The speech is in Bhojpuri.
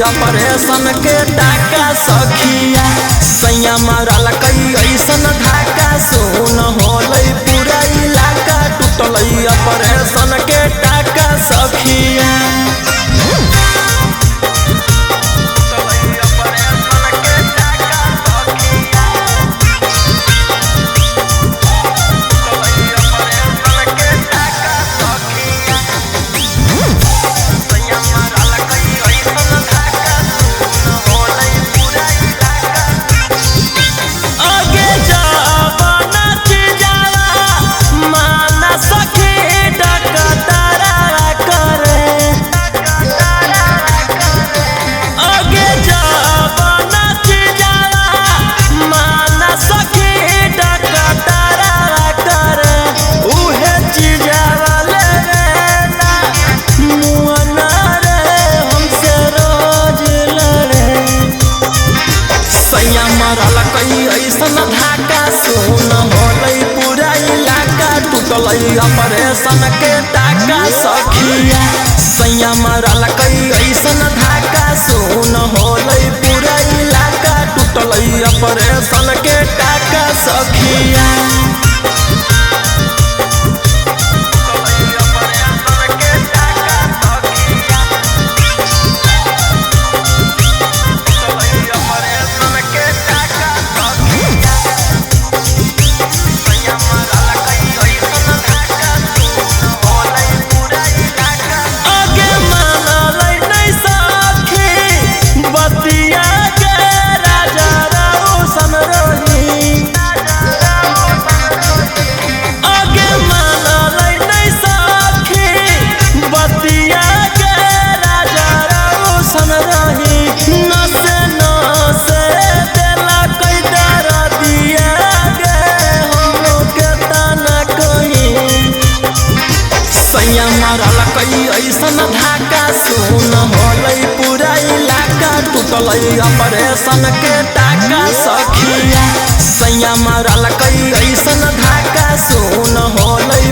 ऑपरेशन के टाका सखिया सैया मारल कई ऐसन धाका सुन होलै पूरा इलाका टूटल ऑपरेशन के टाका सखिया। धाका सुन होलै पूरा इलाका टूटल ऑपरेशन के टाका सखिया सैया मारल कई ऐसन धाका सुन होलै पूरा इलाका टूटल ऑपरेशन के टाका सखिया। ऐसन धाका सुन होलै पूरा इलाका टूटल ऑपरेशन के टाका सखिया सैया मारल कई ऐसन धाका सुन होलै